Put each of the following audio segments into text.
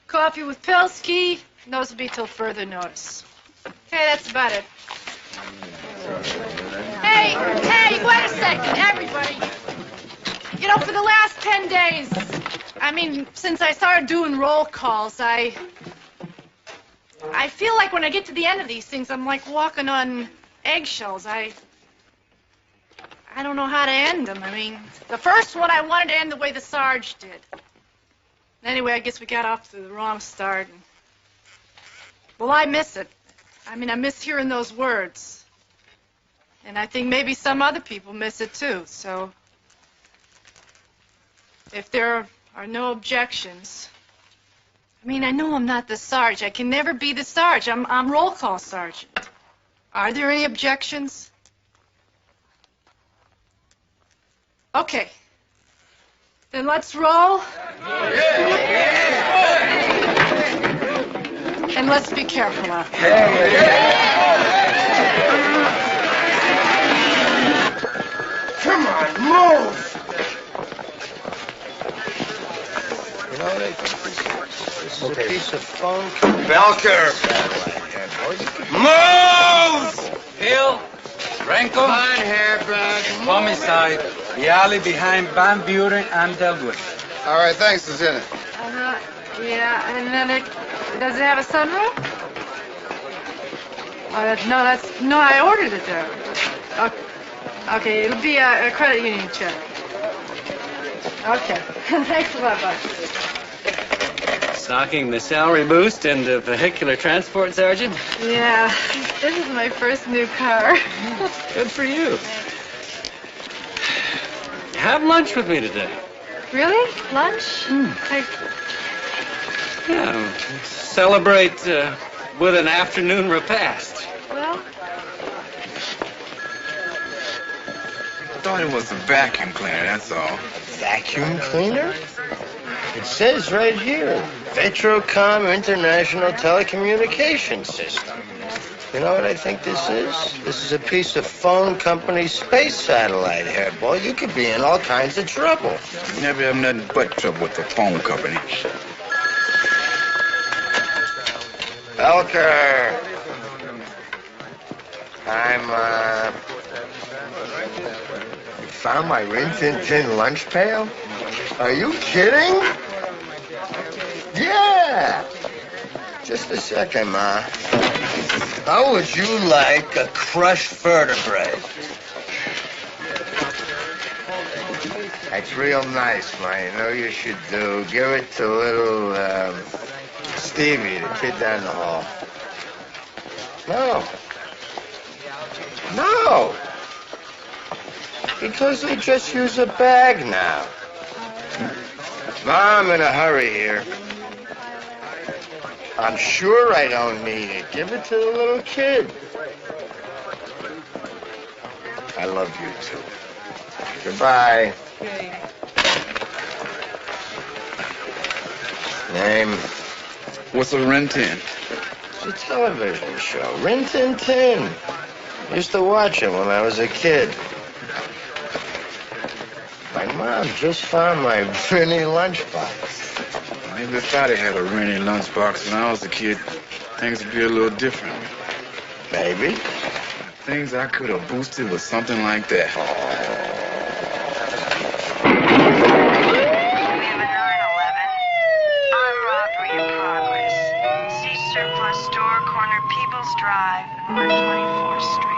Coffee with Pilsky. Those will be till further notice. Okay, that's about it. Hey, wait a second, everybody. You know, for the last 10 days, since I started doing roll calls, I feel like when I get to the end of these things, I'm like walking on eggshells. I don't know how to end them. The first one I wanted to end the way the Sarge did. Anyway, I guess we got off to the wrong start. Well, I miss it. I miss hearing those words. And I think maybe some other people miss it too, so if there are no objections. I know I'm not the Sarge. I can never be the Sarge. I'm roll call sergeant. Are there any objections? Okay. Then let's roll. And let's be careful out there. Come on, move! You know, this is a piece of phone. Belker! Move! Hill, Renko, On here, bud. homicide. The alley behind Van Buren and Delwood. All right, thanks, Lieutenant. Yeah, and then does it have a sunroof? No, I ordered it there. Okay, it'll be a credit union check. Okay, thanks a lot, bud. Stocking the salary boost and the vehicular transport, Sergeant? Yeah, this is my first new car. Good for you. Have lunch with me today. Really? Lunch? Yeah, celebrate with an afternoon repast. Well, I thought it was a vacuum cleaner, that's all. Vacuum cleaner? It says right here, Vetrocom International Telecommunications System. You know what I think this is? This is a piece of phone company space satellite here, boy. You could be in all kinds of trouble. Never have nothing but trouble with the phone company. Belker! You found my Rin Tin Tin lunch pail? Are you kidding? Yeah! Just a second, Ma. How would you like a crushed vertebrae? That's real nice, Ma. You know you should do. Give it to little, Stevie, the kid down the hall. No. No! Because they just use a bag now. Ma, I'm in a hurry here. I'm sure I don't need it. Give it to the little kid. I love you, too. Goodbye. Name? What's a Rin Tin? It's a television show. Rin Tin Tin. Used to watch it when I was a kid. My mom just found my Vinny lunchbox. I never thought I had a Rennie lunchbox when I was a kid. Things would be a little different. Maybe. Things I could have boosted with something like that. We have a 911. Armed robbery in progress. See surplus store, corner Peebles Drive, 124th Street.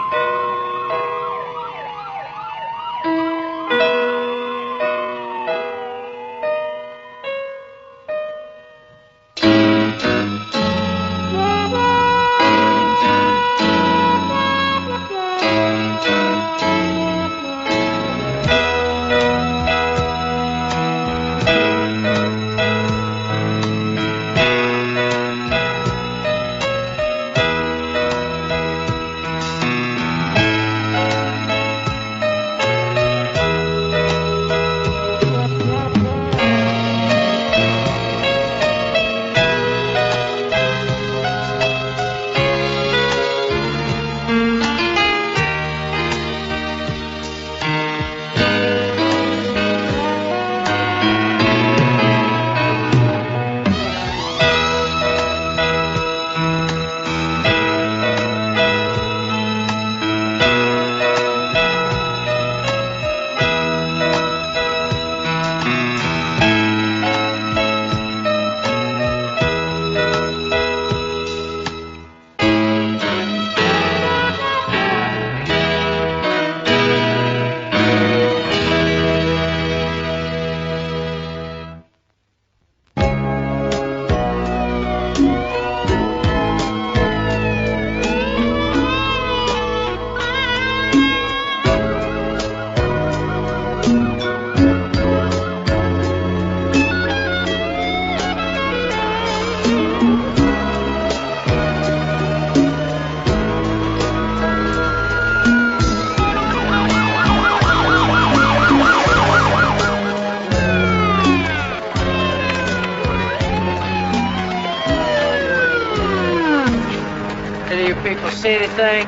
you people see anything?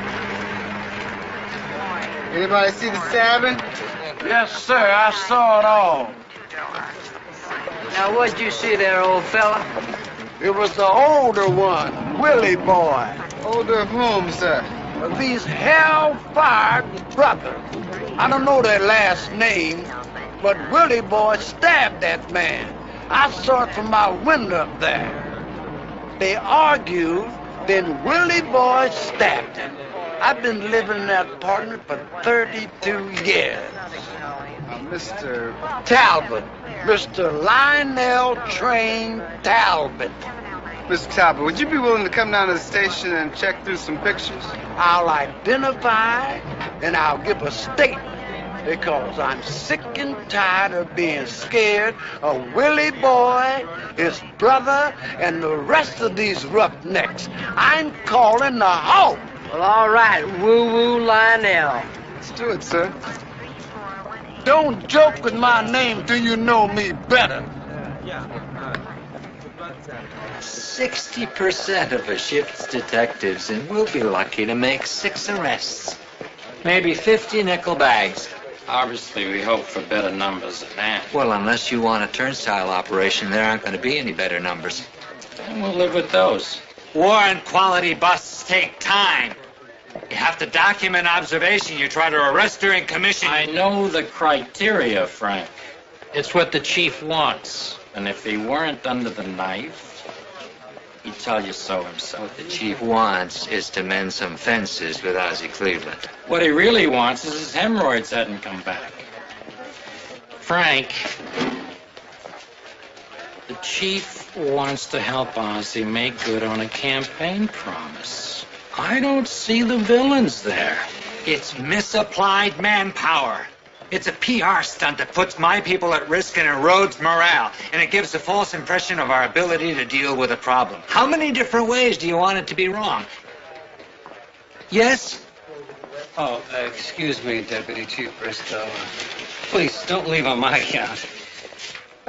Anybody see the stabbing? Yes, sir. I saw it all. Now, what'd you see there, old fella? It was the older one, Willie boy. Older of whom, sir? These hell-fired brothers. I don't know their last name, but Willie boy stabbed that man. I saw it from my window up there. They argued, then Willie boy stabbed him. I've been living in that apartment for 32 years. Mr. Talbot. Mr. Lionel Train Talbot. Mr. Talbot, would you be willing to come down to the station and check through some pictures? I'll identify and I'll give a statement because I'm sick and tired of being scared of Willie Boy, his brother, and the rest of these roughnecks. I'm calling the halt. Well, all right, woo-woo Lionel. Let's do it, sir. Don't joke with my name till you know me better. 60% of a shift's detectives, and we'll be lucky to make 6 arrests. Maybe 50 nickel bags. Obviously, we hope for better numbers than that. Well, unless you want a turnstile operation, there aren't going to be any better numbers. And we'll live with those. War and quality busts take time. You have to document observation. You try to arrest during commission. I know the criteria, Frank. It's what the chief wants. And if he weren't under the knife, he'd tell you so himself. What the chief wants is to mend some fences with Ozzie Cleveland. What he really wants is his hemorrhoids hadn't come back. Frank, the chief wants to help Ozzie make good on a campaign promise. I don't see the villains there. It's misapplied manpower. It's a PR stunt that puts my people at risk and erodes morale, and it gives a false impression of our ability to deal with a problem. How many different ways do you want it to be wrong? Yes? Oh, excuse me, Deputy Chief Bristow. Please, don't leave on my account.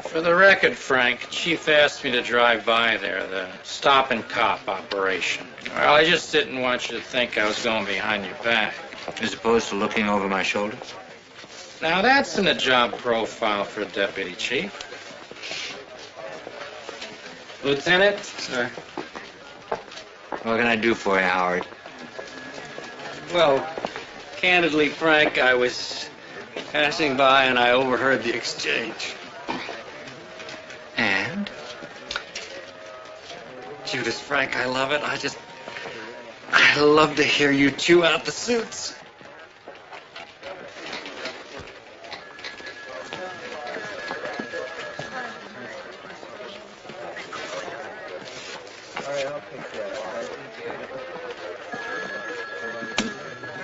For the record, Frank, Chief asked me to drive by there, the stop and cop operation. Well, I just didn't want you to think I was going behind your back. As opposed to looking over my shoulder? Now, that's in a job profile for a deputy chief. Lieutenant? Sir. What can I do for you, Howard? Well, candidly, Frank, I was passing by and I overheard the exchange. And? Judas, Frank, I love it. I love to hear you chew out the suits.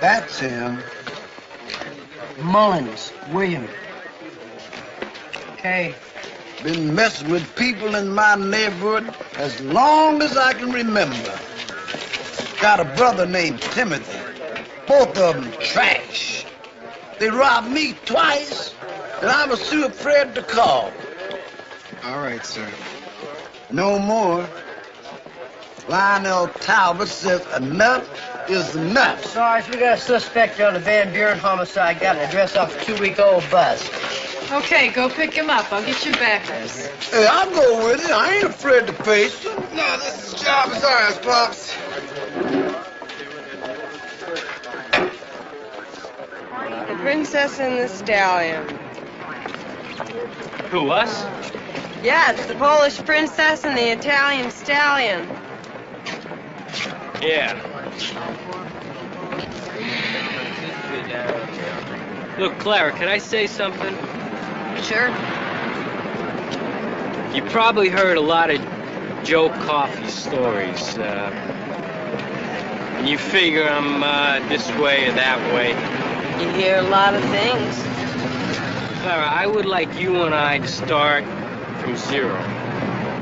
That's him. Mullins, William. Okay. Been messing with people in my neighborhood as long as I can remember. Got a brother named Timothy. Both of them trash. They robbed me twice, and I was too afraid to call. All right, sir. No more. Lionel Talbot says enough is enough. Sarge, we got a suspect on the Van Buren homicide. Got an address off a 2-week-old bus. Okay, go pick him up. I'll get you back. Hey, I'll go with it. I ain't afraid to face him. No, this job is ours, Pops. The Princess and the Stallion. Who, us? Yeah, it's the Polish princess and the Italian stallion. Yeah. Look, Clara, can I say something? Sure. You probably heard a lot of Joe Coffey stories. And you figure I'm this way or that way. You hear a lot of things. Clara, I would like you and I to start from zero.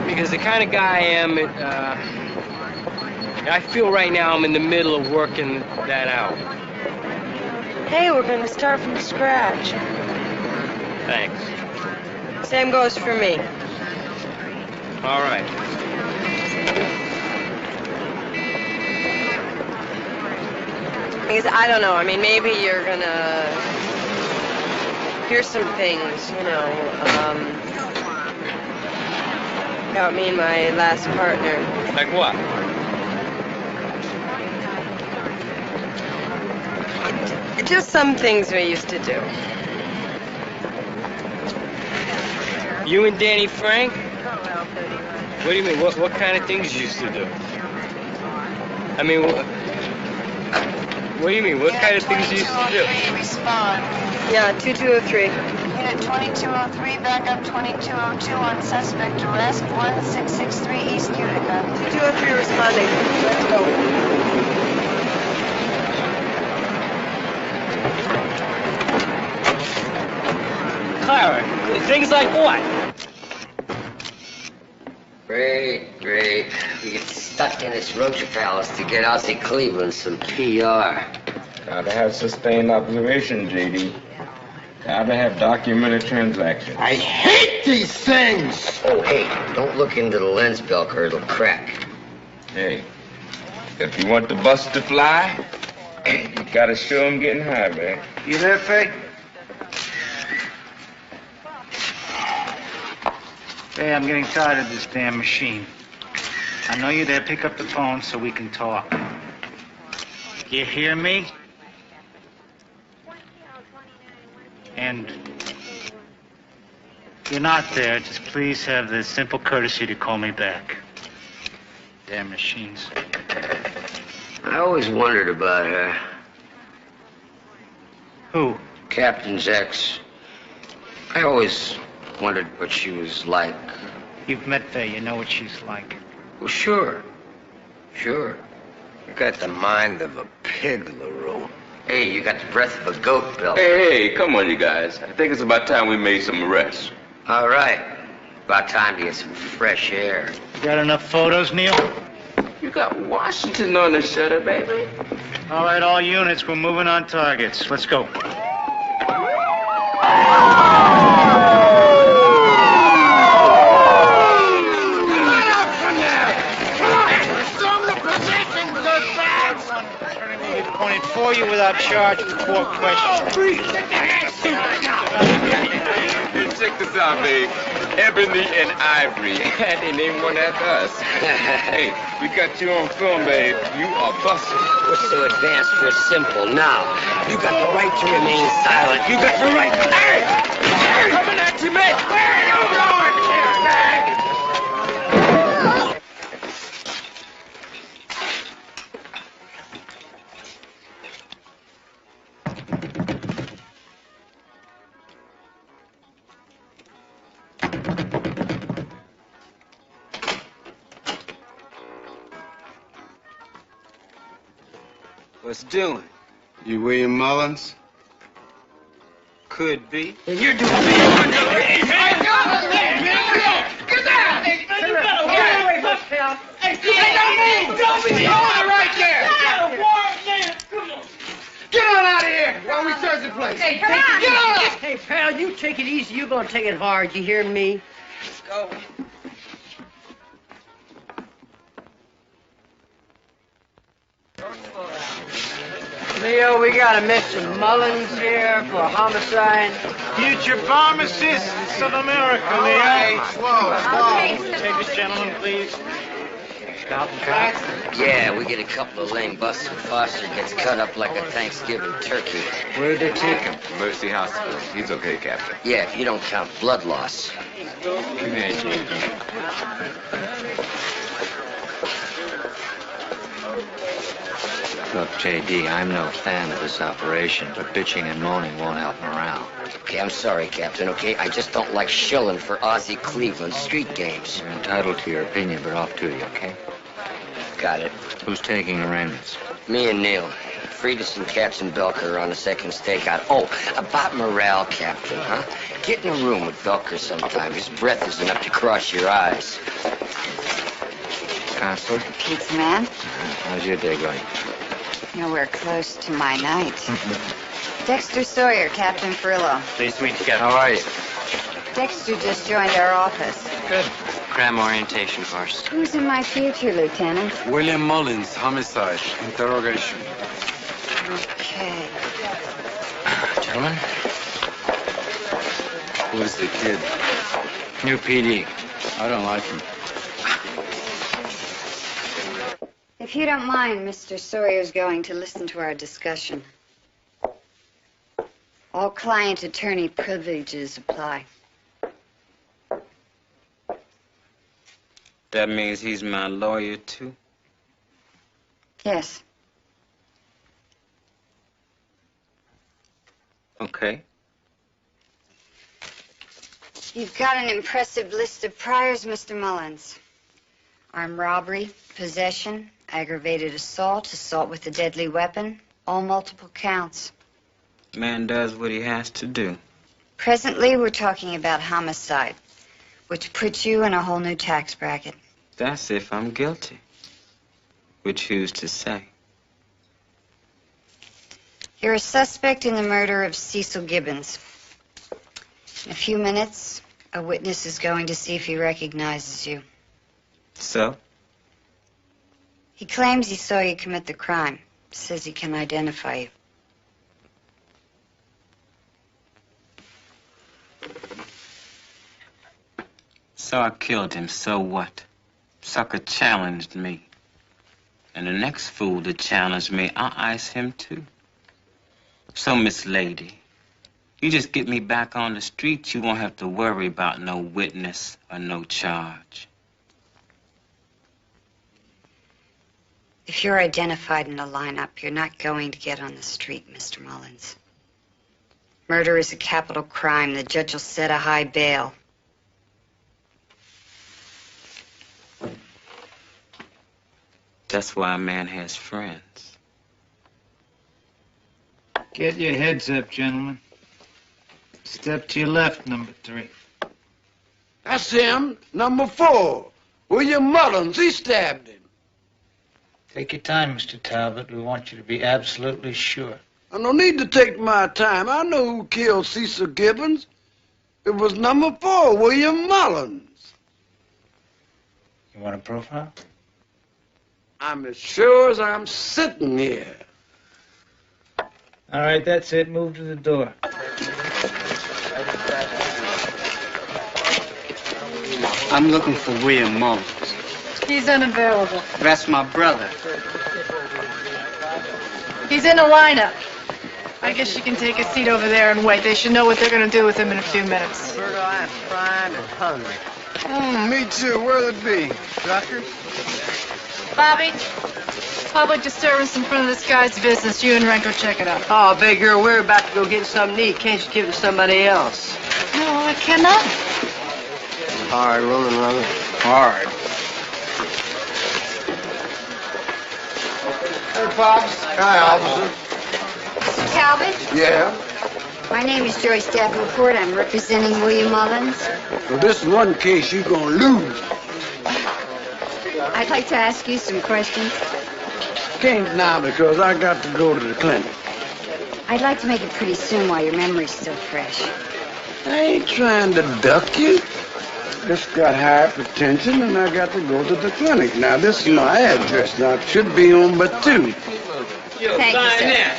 Because the kind of guy I am, I feel right now I'm in the middle of working that out. Hey, we're going to start from scratch. Thanks. Same goes for me. All right. Because I don't know. I mean, maybe you're gonna hear some things, you know, about me and my last partner. Like what? Just some things we used to do. You and Danny Frank? What do you mean? What kind of things you used to do? I mean, what do you mean? What kind of things you used to do? Respond. Yeah, 2203. Unit 2203, backup 2202 on suspect arrest, 1663 East Utica. 2203 responding. Let's go. Clara, things like what? Great, great. We get stuck in this roach palace to get Ozzy Cleveland some PR. Gotta have sustained observation, JD. Gotta have documented transactions. I hate these things! Oh, hey, don't look into the lens, Belker. It'll crack. Hey, if you want the bus to fly, you gotta show 'em getting high, man. You there, Faye? Hey, I'm getting tired of this damn machine. I know you're there. Pick up the phone so we can talk. You hear me? And if you're not there, just please have the simple courtesy to call me back. Damn machines. I always wondered about her. Who? Captain's ex. I always wondered what she was like. You've met Faye. You know what she's like. Well, sure. Sure. You got the mind of a pig, LaRue. Hey, you got the breath of a goat, Bill. Hey, come on, you guys. I think it's about time we made some arrests. All right. About time to get some fresh air. You got enough photos, Neil? You got Washington on the shutter, baby. All right, all units, we're moving on targets. Let's go. Pointed for you without charge for 4 questions. Check this out, babe. Ebony and Ivory. They named one after us. Hey, we got you on film, babe. You are busted. What's so advanced for simple now? You got the right to remain silent. You got the right. Hey! Hey! Coming at you, mate! Where are you going, man? What's doing? You William Mullins? Could be. And you're doing me. Get on out of here while we search the place. Hey, get on! Hey, pal, you take it easy. You're gonna take it hard. You hear me? Let's go. Leo, we got a Mr. Mullins here for homicide. Future pharmacists of America, Leo. Take this gentleman, please. Stop and cop. Yeah, we get a couple of lame busts and Foster gets cut up like a Thanksgiving turkey. Where'd they take him? Mercy Hospital. He's okay, Captain. Yeah, if you don't count blood loss. Give me a J.D. Look, J.D., I'm no fan of this operation, but bitching and moaning won't help morale. Okay, I'm sorry, Captain, okay? I just don't like shilling for Ozzy Cleveland street games. You're entitled to your opinion, but off to you, okay? Got it. Who's taking arraignments? Me and Neil. Freitas and Captain Belker are on the second stakeout. Oh, about morale, Captain, huh? Get in a room with Belker sometime. His breath isn't up to cross your eyes. Counselor? Pizza man, How's your day going? nowhere close to my night. Dexter Sawyer, Captain Frillo. Pleased to meet you, Captain. How are you? Dexter just joined our office. Good. Cram orientation course. Who's in my future, Lieutenant? William Mullins, homicide, interrogation. Okay. Gentlemen, Who's the kid? new PD. I don't like him. If you don't mind, Mr. Sawyer's going to listen to our discussion. All client-attorney privileges apply. That means he's my lawyer, too? Yes. Okay. You've got an impressive list of priors, Mr. Mullins. Armed robbery, possession, aggravated assault, assault with a deadly weapon, all multiple counts. Man does what he has to do. Presently, we're talking about homicide, which puts you in a whole new tax bracket. That's if I'm guilty. Which who's to say? You're a suspect in the murder of Cecil Gibbons. In a few minutes, a witness is going to see if he recognizes you. So? He claims he saw you commit the crime. Says he can identify you. So I killed him, so what? Sucker challenged me. And the next fool to challenge me, I'll ice him too. So, Miss Lady, you just get me back on the street, you won't have to worry about no witness or no charge. If you're identified in a lineup, you're not going to get on the street, Mr. Mullins. Murder is a capital crime. The judge will set a high bail. That's why a man has friends. Get your heads up, gentlemen. Step to your left, number 3. That's him, number 4. William Mullins, he stabbed him. Take your time, Mr. Talbot. We want you to be absolutely sure. I don't need to take my time. I know who killed Cecil Gibbons. It was number 4, William Mullins. You want a profile? I'm as sure as I'm sitting here. All right, that's it. Move to the door. I'm looking for William Mullins. He's unavailable. That's my brother. He's in the lineup. I guess you can take a seat over there and wait. They should know what they're going to do with him in a few minutes. Virgo, I'm primed and hungry. Me too. Where'll it be? Doctor? Bobby, public disturbance in front of this guy's business. You and Renko check it out. Oh, big girl, we're about to go get something to eat. Can't you give it to somebody else? No, I cannot. Hard, rolling rubber. Hard. Hey, Pops. Hi, officer. Mr. Talbot, Yeah? my name is Joyce Davenport. I'm representing William Mullins. Well, this one case you're gonna lose. I'd like to ask you some questions. Can't now because I got to go to the clinic. I'd like to make it pretty soon while your memory's still fresh. I ain't trying to duck you. Just got hypertension and I got to go to the clinic. Now, this is my address. Now, it should be on but 2. Thank you, sir.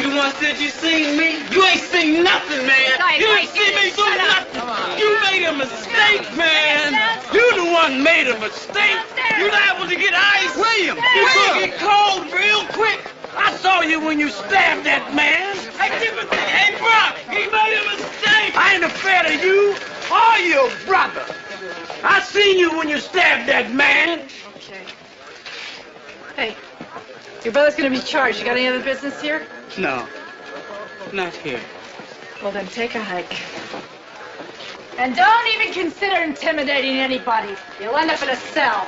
You the one said you seen me? You ain't seen nothing, man. You ain't seen me do nothing. You made a mistake, man. You the one made a mistake. You liable to get ice. William, You gonna get cold real quick. I saw you when you stabbed that man. Hey, Timothy, hey, Brock, he made a mistake. I ain't afraid of you or your brother. I seen you when you stabbed that man. Okay. Hey, your brother's going to be charged. You got any other business here? No, not here. Well, then take a hike. And don't even consider intimidating anybody. You'll end up in a cell.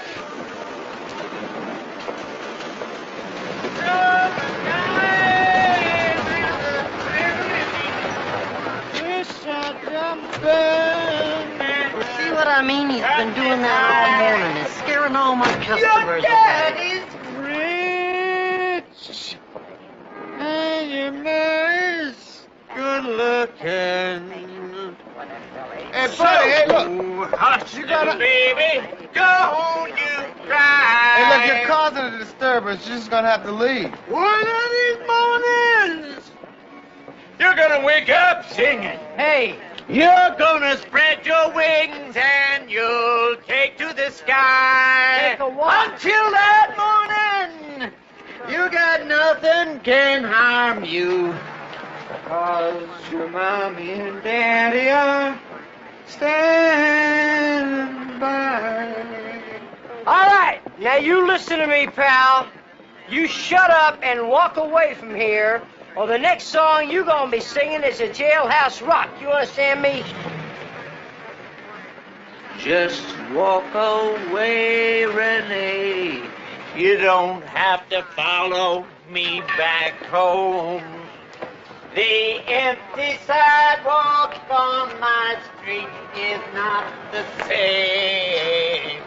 See what I mean? He's been doing that all morning. It's scaring all my customers away. Rich. And your mother's good looking. Hey, buddy, hey, look. Hush, You gotta- baby. Don't you cry. Hey, look, you're causing a disturbance. You're just gonna have to leave. One of these mornings. You're gonna wake up singing. Hey, You're gonna spread your wings and you'll take to the sky. Take a what? Until that morning, you got nothing can harm you. 'Cause your mommy and daddy are standing by. all right. Now you listen to me, pal. You shut up and walk away from here, or the next song you're gonna be singing is a jailhouse rock. You understand me? Just walk away, Renee. You don't have to follow me back home. The empty sidewalk on my street is not the same.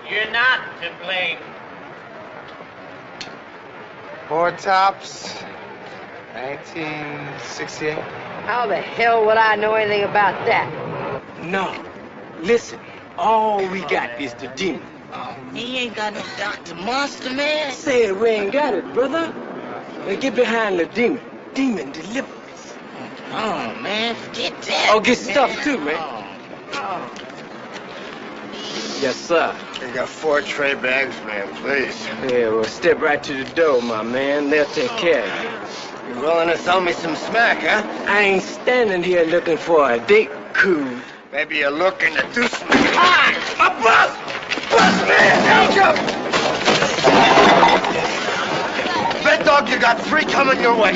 You're not to blame. Four Tops, 1968. How the hell would I know anything about that? No. Listen, all we got is the demon. He ain't got no Dr. Monster, man. Said we ain't got it, brother. Now get behind the demon. Demon deliverance. Oh, man, forget that. Oh, get stuff too, man. Yes, sir. You got 4 tray bags, man, please. Yeah, well, step right to the door, my man. They'll take care of you. You willing to throw me some smack, huh? I ain't standing here looking for a date, cool. Maybe you're looking to do some... Ah! A bus! Bus, man! Help you! Bet dog, you got 3 coming your way.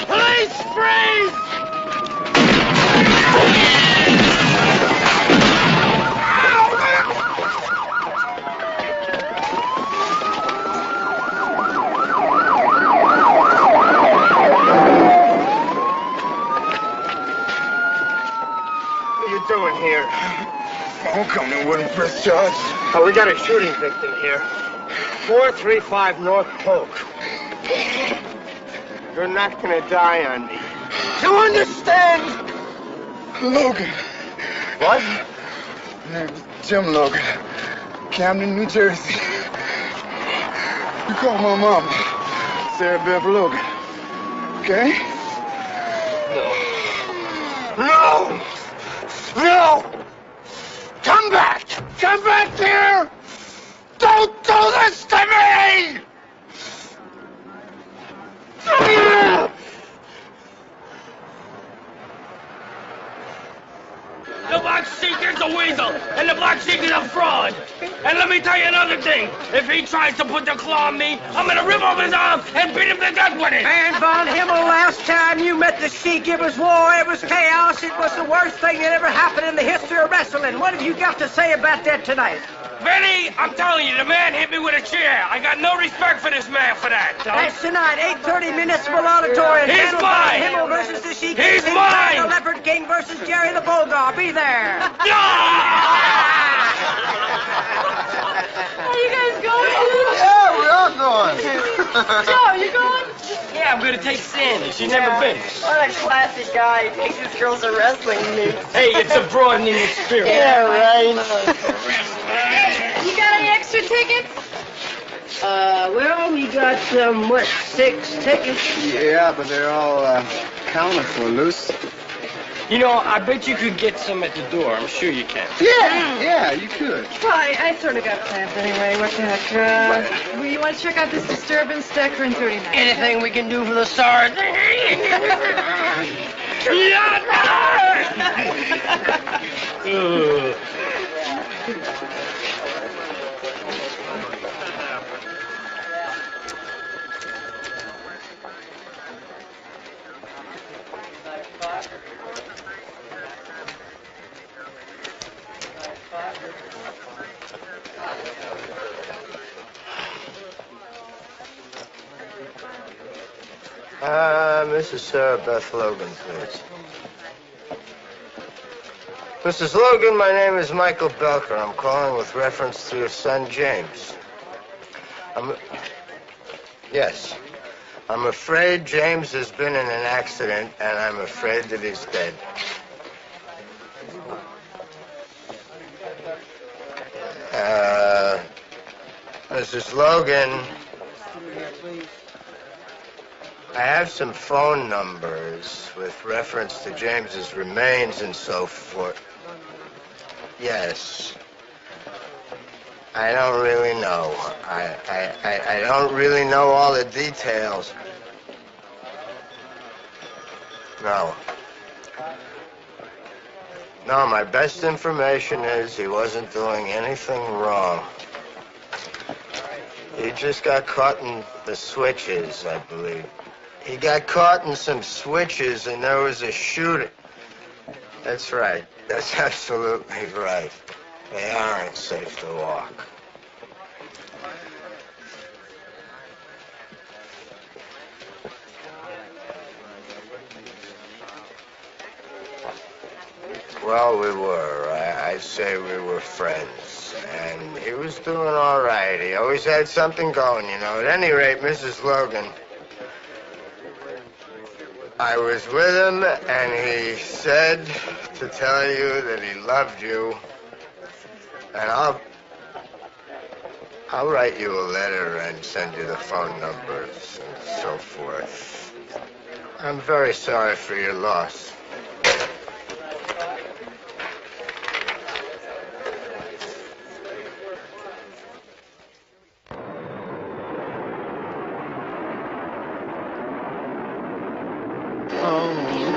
Police, freeze! Doing here? Homecoming wouldn't press charge. Oh, we got a shooting victim here. 435 North Polk. You're not gonna die on me. You understand? Logan. What? Name's Jim Logan. Camden, New Jersey. You call my mama, Sarah Bev Logan. Okay? No! No! Come back! Come back here! Don't do this to me! The black sheik is a weasel, and the black sheik is a fraud. And let me tell you another thing. If he tries to put the claw on me, I'm gonna rip off his arm and beat him to death with it. Man, Von Himmel, last time you met the Sheik, it was war, it was chaos, it was the worst thing that ever happened in the history of wrestling. What have you got to say about that tonight? Benny, I'm telling you, the man hit me with a chair. I got no respect for this man for that. That's tonight, 8:30 Municipal Auditorium. He's Von mine. Himmel versus the Sheik. He's Inside mine. The Leopard King versus Jerry the Bulldog. Be there. Are you guys going? Yeah, we are going. Joe, you going? Yeah, I'm gonna take Sandy. She's never been. What a classic guy. He takes his girls to wrestling meets. Hey, it's a broadening experience. Yeah, right. You got any extra tickets? Well, we got, 6 tickets? Yeah, but they're all counted for, Luce. You know, I bet you could get some at the door. I'm sure you can. Yeah, you could. Well, I sort of got plans anyway. What the heck? Well, you want to check out this disturbance deck in 39? Anything we can do for the stars. Mrs. Sarah Beth Logan, please. Mrs. Logan, my name is Michael Belker. I'm calling with reference to your son, James. Yes. I'm afraid James has been in an accident, and I'm afraid that he's dead. Mrs. Logan, I have some phone numbers with reference to James's remains and so forth. Yes. I don't really know. I don't really know all the details. No. No, my best information is he wasn't doing anything wrong. He just got caught in the switches, I believe. He got caught in some switches and there was a shooting. That's right. That's absolutely right. They aren't safe to walk. Well, we were. I'd say we were friends. And he was doing all right. He always had something going, you know. At any rate, Mrs. Logan, I was with him, and he said to tell you that he loved you. And I'll write you a letter and send you the phone numbers and so forth. I'm very sorry for your loss.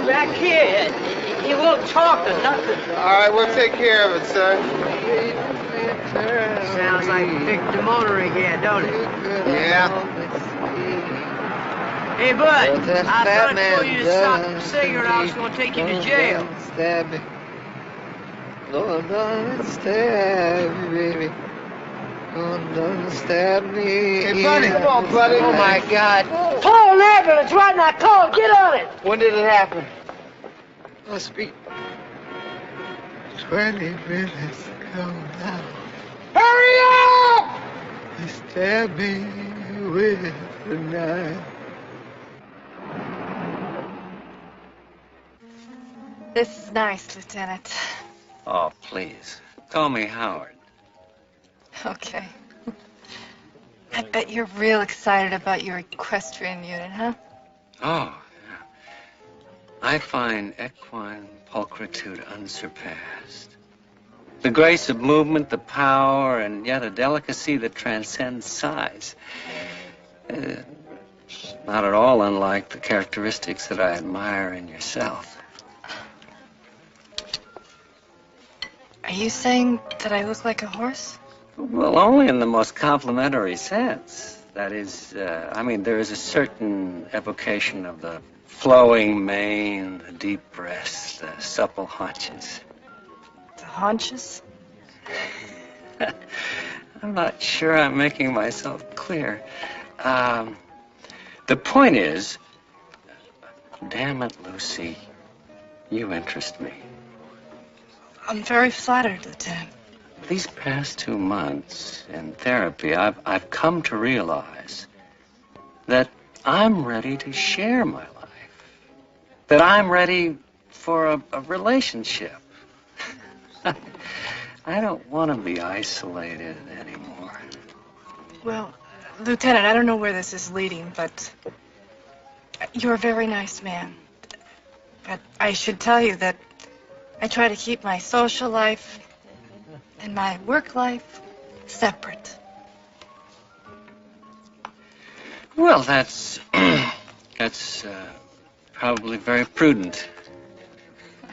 Back here. He won't talk or nothing. All right, we'll take care of it, son. Sounds like Vic Demoner again, don't it? Yeah. Hey, Bud, I thought I told you to stop singing or I was going to take you to jail. Stab me. Lord, don't stab me, baby. Lord, don't stab me. Hey, buddy, come on, buddy. Oh, my God. Call an ambulance right now. Call. Get on it. When did it happen? Must be 20 minutes ago now. Hurry up! He stabbed me with the knife. This is nice, Lieutenant. Oh, please. Call me Howard. Okay. I bet you're real excited about your equestrian unit, huh? Oh, yeah. I find equine pulchritude unsurpassed. The grace of movement, the power, and yet a delicacy that transcends size. Not at all unlike the characteristics that I admire in yourself. Are you saying that I look like a horse? Well, only in the most complimentary sense. That is, there is a certain evocation of the flowing mane, the deep breast, the supple haunches. The haunches? I'm not sure I'm making myself clear. The point is, damn it, Lucy, you interest me. I'm very flattered, Lieutenant. These past 2 months in therapy, I've come to realize that I'm ready to share my life. That I'm ready for a relationship. I don't want to be isolated anymore. Well, Lieutenant, I don't know where this is leading, but you're a very nice man. But I should tell you that I try to keep my social life and my work life separate. Well, that's probably very prudent.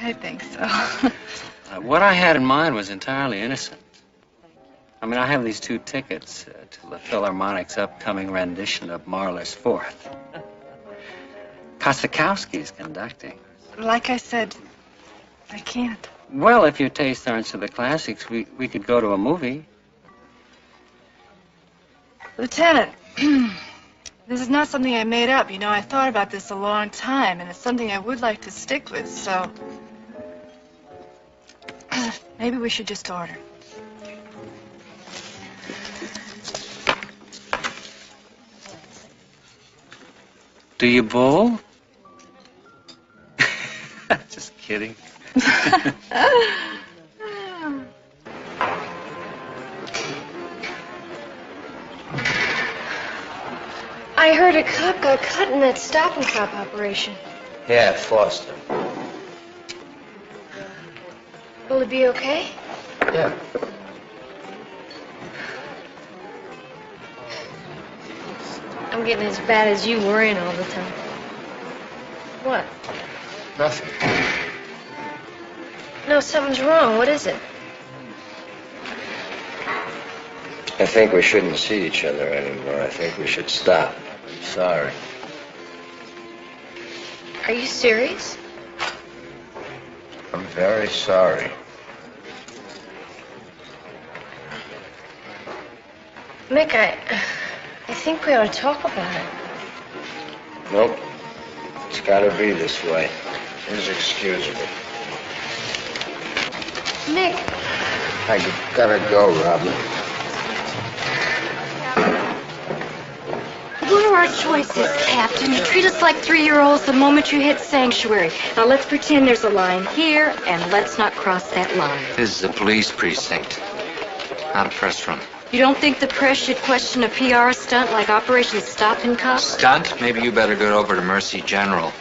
I think so. What I had in mind was entirely innocent. I have these 2 tickets to the Philharmonic's upcoming rendition of Mahler's Fourth. Kosakowski's conducting. Like I said, I can't. Well, if your tastes aren't to the classics, we could go to a movie. Lieutenant, this is not something I made up. You know, I thought about this a long time, and it's something I would like to stick with, so maybe we should just order. Do you bowl? Just kidding. a cop got cut in that stop and cop operation. Yeah, Foster. Will he be okay? Yeah. I'm getting as bad as you worrying all the time. What? Nothing. No, something's wrong. What is it? I think we shouldn't see each other anymore. I think we should stop. I'm sorry. Are you serious? I'm very sorry. Mick, I think we ought to talk about it. Nope. It's gotta be this way. Please excuse me. Mick. I gotta go, Robin. What are our choices, Captain? You treat us like 3-year-olds the moment you hit sanctuary. Now let's pretend there's a line here, and let's not cross that line. This is a police precinct, not a press room. You don't think the press should question a PR stunt like Operation Stop and Cop? Stunt? Maybe you better go over to Mercy General.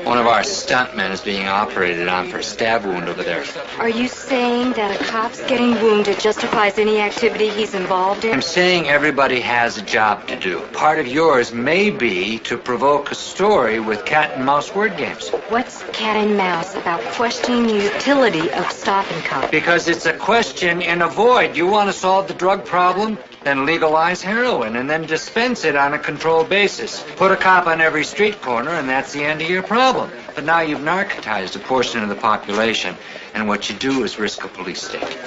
One of our stuntmen is being operated on for a stab wound over there. Are you saying that a cop's getting wounded justifies any activity he's involved in? I'm saying everybody has a job to do. Part of yours may be to provoke a story with cat and mouse word games. What's cat and mouse about questioning the utility of Stop and Cop? Because it's a question in a void. You want to solve the drug problem? Then legalize heroin and then dispense it on a controlled basis. Put a cop on every street corner and that's the end of your problem. But now you've narcotized a portion of the population, and what you do is risk a police state.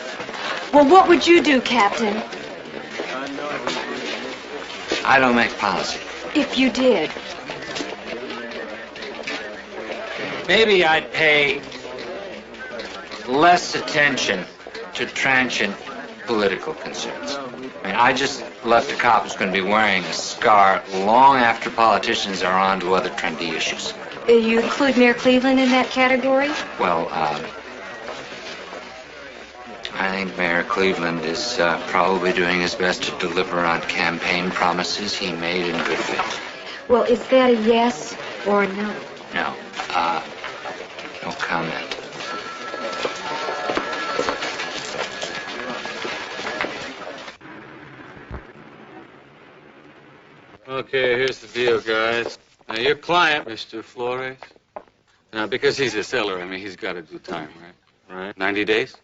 Well, what would you do, Captain? I don't make policy. If you did? Maybe I'd pay less attention to transient political concerns. I mean, I just left a cop who's going to be wearing a scar long after politicians are on to other trendy issues. You include Mayor Cleveland in that category? Well, I think Mayor Cleveland is probably doing his best to deliver on campaign promises he made in good faith. Well, is that a yes or a no? No. No comment. Okay, here's the deal, guys. Now, your client, Mr. Flores, now, because he's a seller, I mean, he's got to do time, right? Right? 90 days?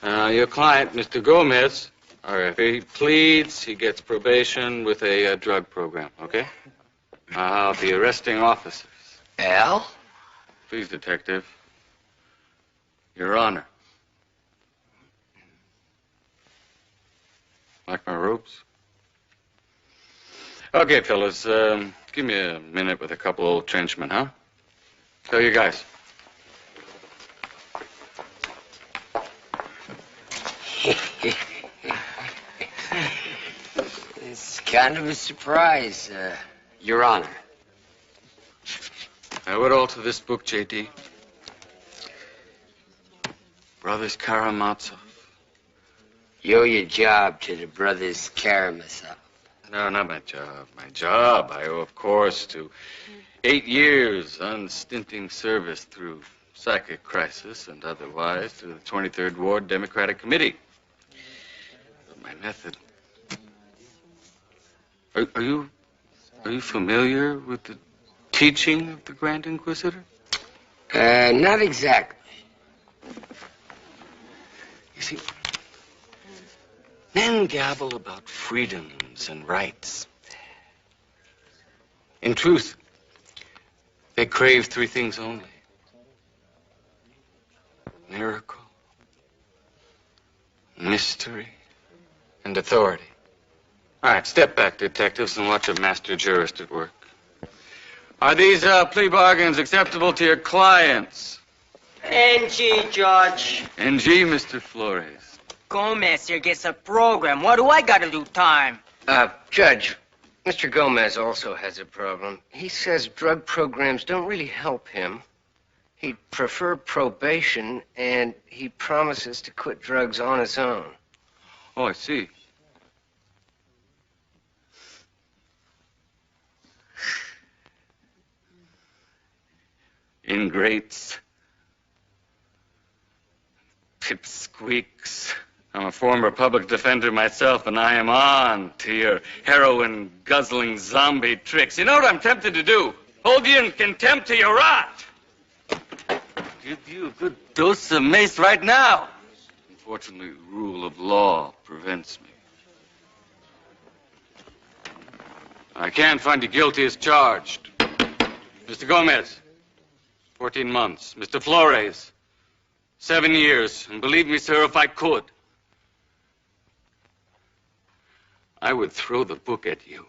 Your client, Mr. Gomez, all right, if he pleads, he gets probation with a drug program, okay? I'll be arresting officers. Al? Please, Detective. Your Honor. Like my ropes? Okay, fellas, give me a minute with a couple old trenchmen, huh? So you guys. It's kind of a surprise, Your Honor. I would alter this book, J.D. Brothers Karamazov. You owe your job to the brothers Karamazov. No, not my job. My job I owe, of course, to 8 years unstinting service through psychic crisis and otherwise to the 23rd Ward Democratic Committee. But my method... Are you familiar with the teaching of the Grand Inquisitor? Not exactly. You see, men gabble about freedoms and rights. In truth, they crave 3 things only. Miracle, mystery, and authority. All right, step back, detectives, and watch a master jurist at work. Are these plea bargains acceptable to your clients? NG, Judge. NG, Mr. Flores. Gomez here gets a program. What do I gotta do time? Judge, Mr. Gomez also has a problem. He says drug programs don't really help him. He'd prefer probation, and he promises to quit drugs on his own. Oh, I see. ingrates, pipsqueaks. I'm a former public defender myself, and I am on to your heroin-guzzling zombie tricks. You know what I'm tempted to do? Hold you in contempt till you rot. Give you a good dose of mace right now. Unfortunately, the rule of law prevents me. I can't find you guilty as charged. Mr. Gomez, 14 months. Mr. Flores, 7 years. And believe me, sir, if I could, I would throw the book at you.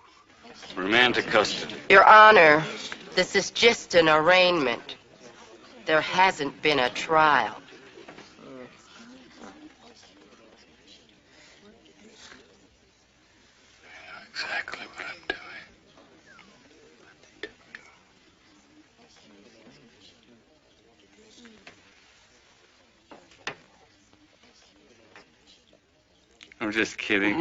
Remand to custody. Your Honor, this is just an arraignment. There hasn't been a trial. Exactly what I'm doing. I'm just kidding.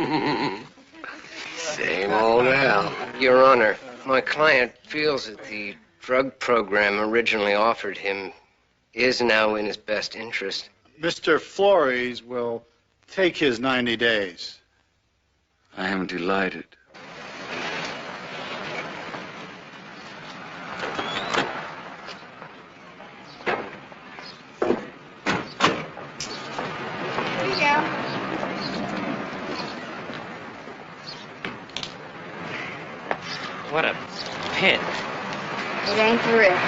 Same old Al. Your Honor, my client feels that the drug program originally offered him is now in his best interest. Mr. Flores will take his 90 days. I am delighted. What a pin. It ain't for real.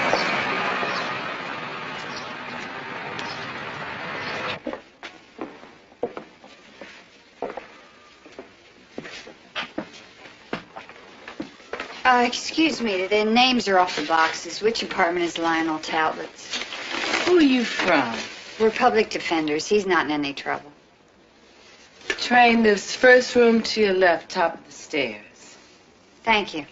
Excuse me, the names are off the boxes. Which apartment is Lionel Talbot's? Who are you from? We're public defenders. He's not in any trouble. Train lives first room to your left, top of the stairs. Thank you.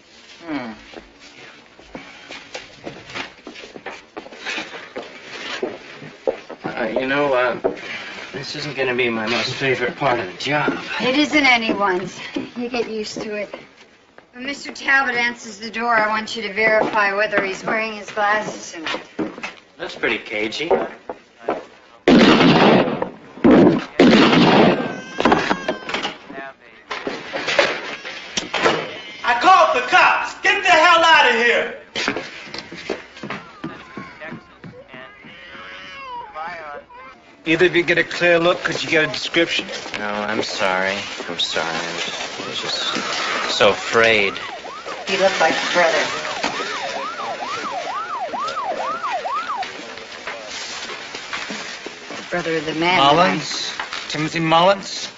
This isn't going to be my most favorite part of the job. It isn't anyone's. You get used to it. When Mr. Talbot answers the door, I want you to verify whether he's wearing his glasses or not. That's pretty cagey. I called the cops. Get the hell out of here. Either of you get a clear look, could you get a description? No, I'm sorry. I'm sorry. I was just so afraid. He looked like a brother. Brother of the man. Mullins? Timothy Mullins?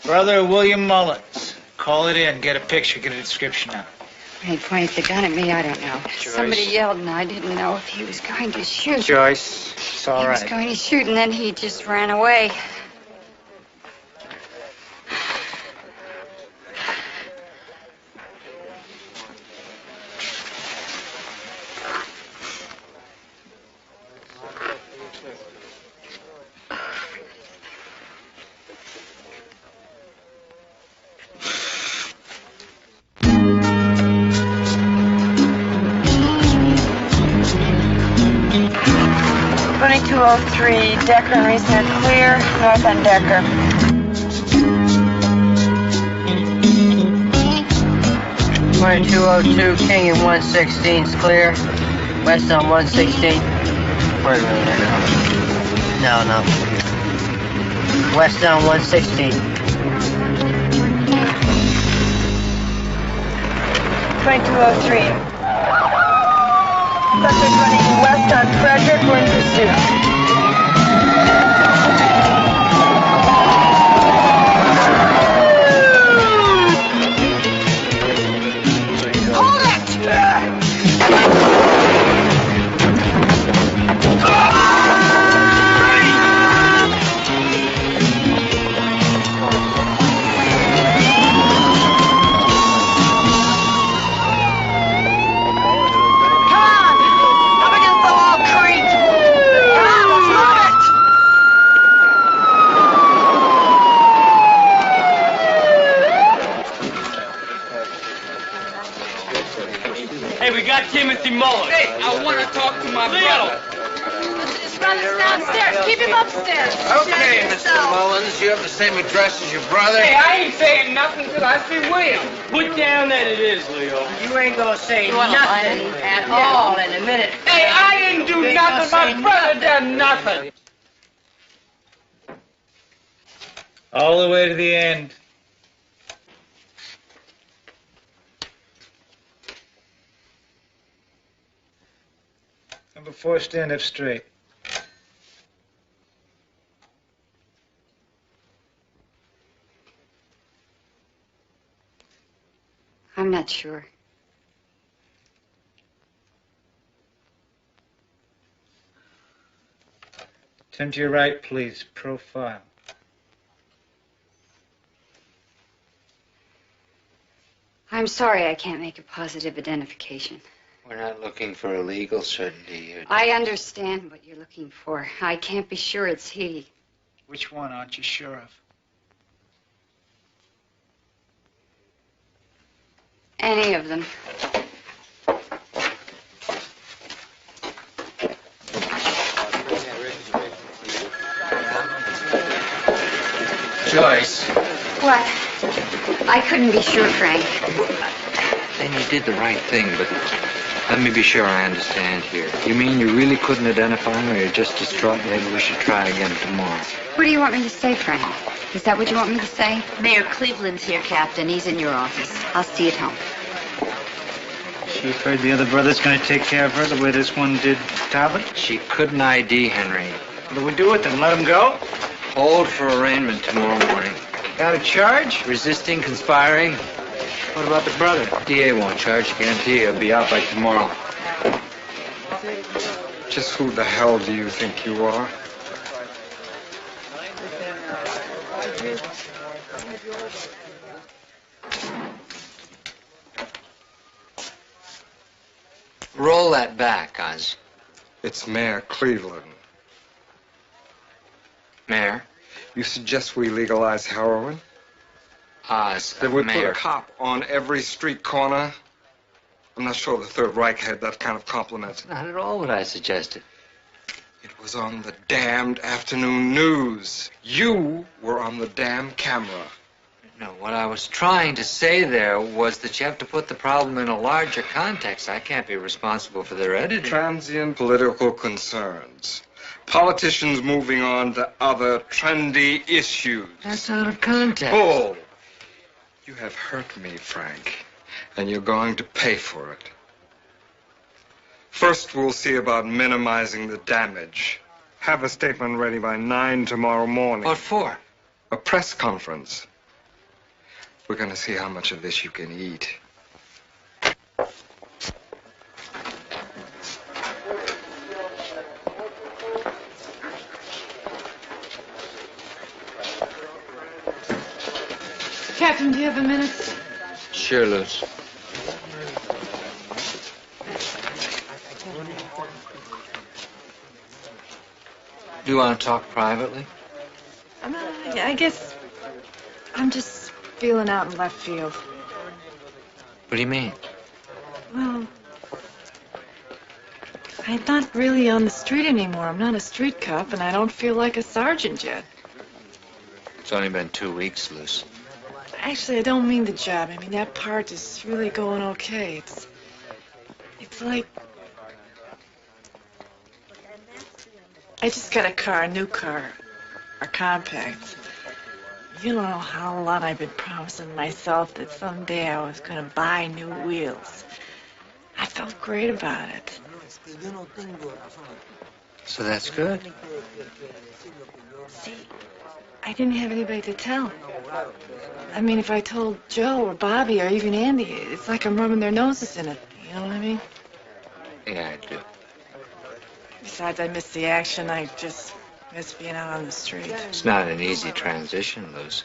Brother William Mullins. Call it in, get a picture, get a description out. He pointed the gun at me, I don't know. Joyce. Somebody yelled and I didn't know if he was going to shoot. Joyce, it's all He right. was going to shoot and then he just ran away. Decker and Reason are clear. North on Decker. King and 116's clear. West on 116. Wait a minute. No. West on 116. 2203. Suspect running west on Frederick. We're in pursuit. Come on! Up against the wall, creep! Come on! Upstairs. Keep him upstairs. Okay, Mr. Mullins, you have the same address as your brother? Hey, I ain't saying nothing till I see William. Put down that it is, Leo. You ain't gonna say You wanna nothing light it? at all in a minute. Hey, I ain't do You ain't nothing. gonna My say brother done nothing. All the way to the end. Number 4, stand up straight. I'm not sure. Turn to your right, please. Profile. I'm sorry I can't make a positive identification. We're not looking for a legal certainty here. I understand what you're looking for. I can't be sure it's he. Which one aren't you sure of? Any of them. Joyce. What? I couldn't be sure, Frank. Then you did the right thing, but let me be sure I understand here. You mean you really couldn't identify him, or you're just distraught? Maybe we should try again tomorrow. What do you want me to say, Frank? Is that what you want me to say? Mayor Cleveland's here, Captain. He's in your office. I'll see you at home. She afraid the other brother's going to take care of her the way this one did Talbot? She couldn't ID Henry. What do we do with him? Let him go? Hold for arraignment tomorrow morning. Got a charge? Resisting, conspiring. What about the brother? DA won't charge. Guarantee he'll be out by tomorrow. Just who the hell do you think you are? Roll that back, Oz. It's Mayor Cleveland. Mayor? You suggest we legalize heroin? Oz, That we put Mayor. a cop on every street corner? I'm not sure the Third Reich had that kind of compliment. Not at all what I suggested. It was on the damned afternoon news. You were on the damn camera. No, what I was trying to say there was that you have to put the problem in a larger context. I can't be responsible for their editing. Transient political concerns. Politicians moving on to other trendy issues. That's out of context. Bull! You have hurt me, Frank, and you're going to pay for it. First, we'll see about minimizing the damage. Have a statement ready by 9 tomorrow morning. What for? A press conference. We're going to see how much of this you can eat. Captain, do you have a minute? Sure, Luz. Do you want to talk privately? I guess I'm just feeling out in left field. What do you mean? Well, I'm not really on the street anymore. I'm not a street cop, and I don't feel like a sergeant yet. It's only been 2 weeks, Luz. Actually, I don't mean the job. I mean, that part is really going okay. It's like... I just got a car, a new car, a compact. You don't know how long I've been promising myself that someday I was going to buy new wheels. I felt great about it. So that's good. See, I didn't have anybody to tell. I mean, if I told Joe or Bobby or even Andy, it's like I'm rubbing their noses in it. You know what I mean? Yeah, I do. Besides, I miss the action. I just miss being out on the street. It's not an easy transition, Luz.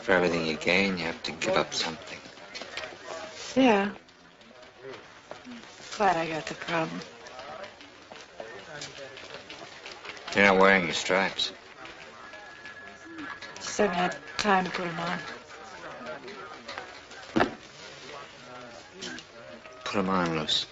For everything you gain, you have to give up something. Yeah. Glad I got the problem. You're not wearing your stripes. Just haven't had time to put them on. Put them on, Luz.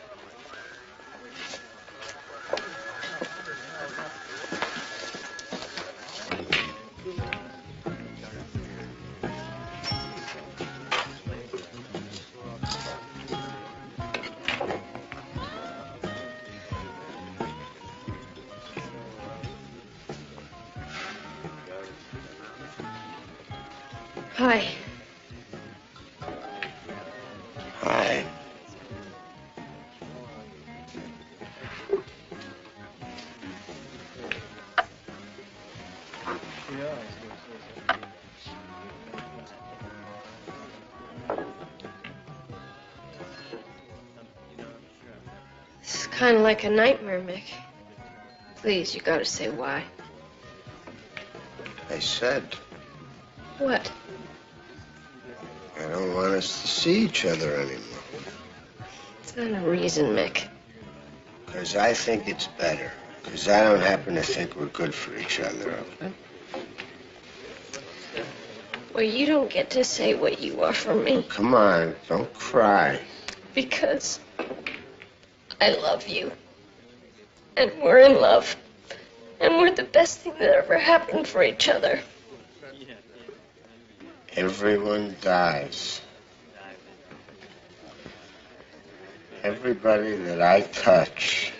Hi. Hi. It's kind of like a nightmare, Mick. Please, you gotta say why. I said, What? I don't want us to see each other anymore. It's not a reason, Mick. Because I think it's better. Because I don't happen to think we're good for each other, okay? Well, you don't get to say what you are for me. Come on, don't cry. Because I love you. And we're in love. And we're the best thing that ever happened for each other. Everyone dies. Everybody that I touch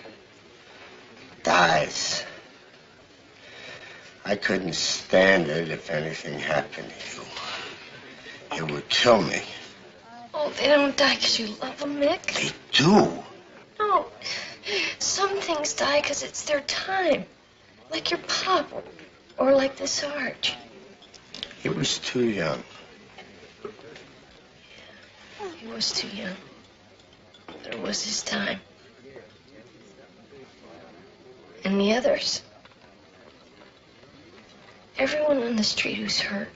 dies. I couldn't stand it if anything happened to you. It would kill me. Oh, they don't die because you love them, Mick. They do. No. Some things die because it's their time. Like your pop, or like the Sarge. He was too young. He was too young. But it was his time. And the others. Everyone on the street who's hurt.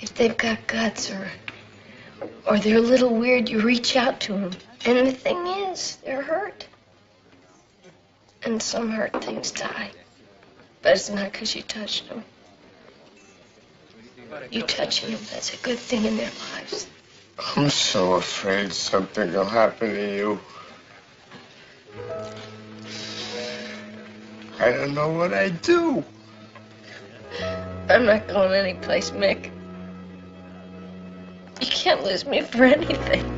If they've got guts or they're a little weird, you reach out to them. And the thing is, they're hurt. And some hurt things die. But it's not because you touched them. You touching them, that's a good thing in their lives. I'm so afraid something will happen to you. I don't know what I'd do. I'm not going anyplace, Mick. You can't lose me for anything.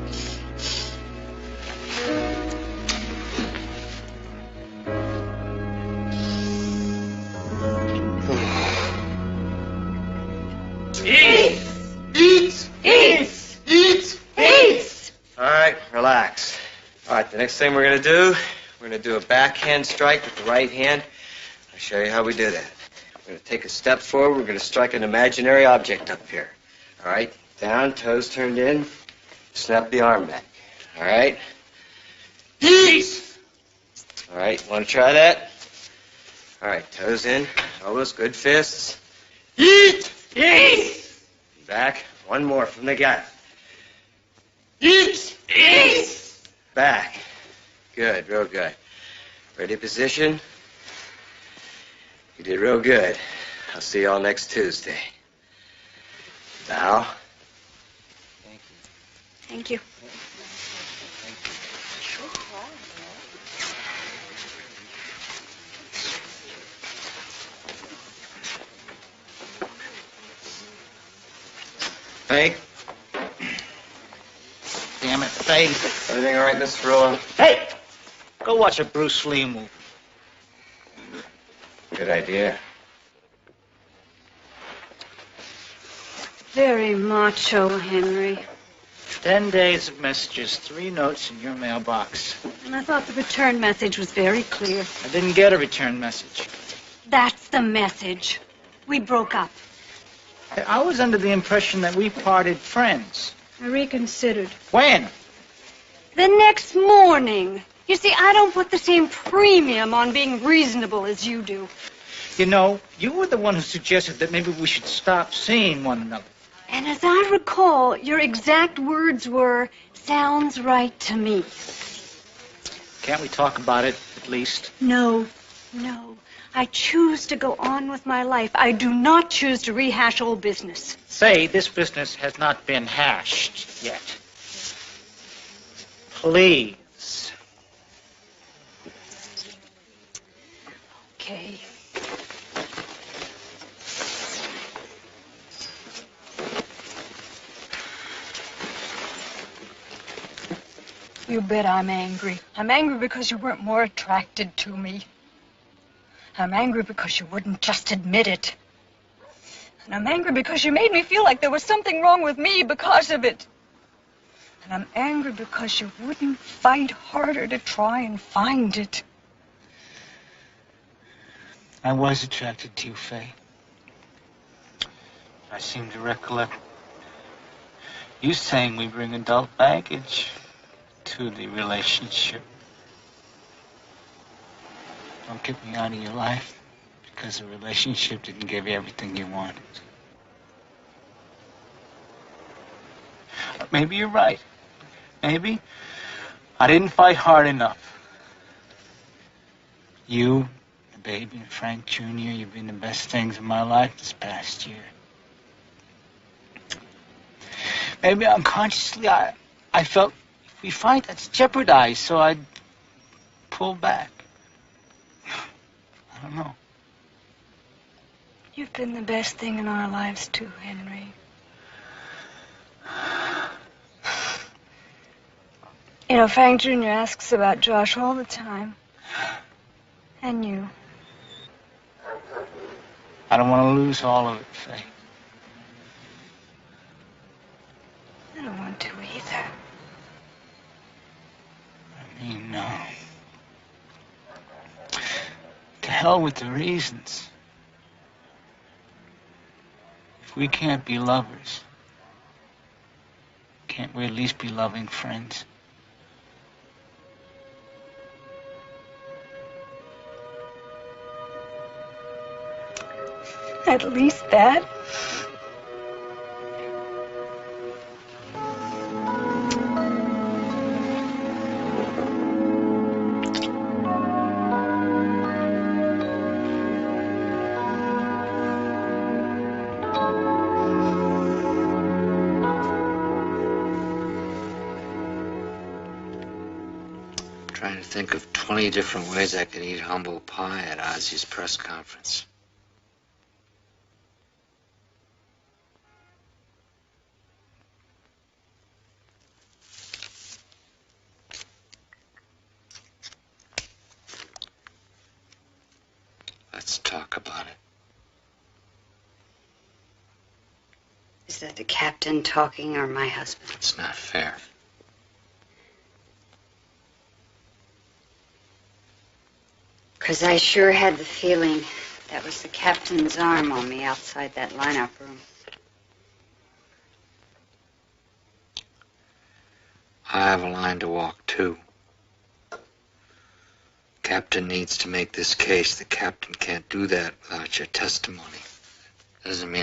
Eat! Eat! Eat! Eat! Eat! All right, relax. All right, the next thing we're going to do, we're going to do a backhand strike with the right hand. I'll show you how we do that. We're going to take a step forward. We're going to strike an imaginary object up here. All right, down, toes turned in. Snap the arm back. All right? Eat! All right, want to try that? All right, toes in, elbows, good fists. Eat! Eat! Back, one more from the gut. Eat! Eat! Back. Good, real good. Ready position? You did real good. I'll see you all next Tuesday. Bow. Thank you. Fake. Damn it, Fake. Everything all right, Mr. Rolla? Hey! Go watch a Bruce Lee movie. Good idea. Very macho, Henry. 10 days of messages, 3 notes in your mailbox. And I thought the return message was very clear. I didn't get a return message. That's the message. We broke up. I was under the impression that we parted friends. I reconsidered. When? The next morning. You see, I don't put the same premium on being reasonable as you do. You know, you were the one who suggested that maybe we should stop seeing one another. And as I recall, your exact words were, sounds right to me. Can't we talk about it, at least? No. I choose to go on with my life. I do not choose to rehash old business. Say, this business has not been hashed yet. Please. Okay. You bet I'm angry. I'm angry because you weren't more attracted to me. I'm angry because you wouldn't just admit it. And I'm angry because you made me feel like there was something wrong with me because of it. And I'm angry because you wouldn't fight harder to try and find it. I was attracted to you, Faye. I seem to recollect you saying we bring adult baggage to the relationship. Don't get me out of your life because the relationship didn't give you everything you wanted. Maybe you're right. Maybe I didn't fight hard enough. You, the baby, and Frank Jr., you've been the best things in my life this past year. Maybe unconsciously I felt if we fight, that's jeopardized, so I'd pull back. I don't know. You've been the best thing in our lives, too, Henry. You know, Frank Jr. asks about Josh all the time. And you. I don't want to lose all of it, Faye. I don't want to either. I mean, no. To hell with the reasons. If we can't be lovers, can't we at least be loving friends? At least that. Trying to think of 20 different ways I could eat humble pie at Ozzy's press conference. Let's talk about it. Is that the captain talking or my husband? It's not fair. Because I sure had the feeling that was the captain's arm on me outside that lineup room. I have a line to walk, too. Captain needs to make this case. The captain can't do that without your testimony. Doesn't mean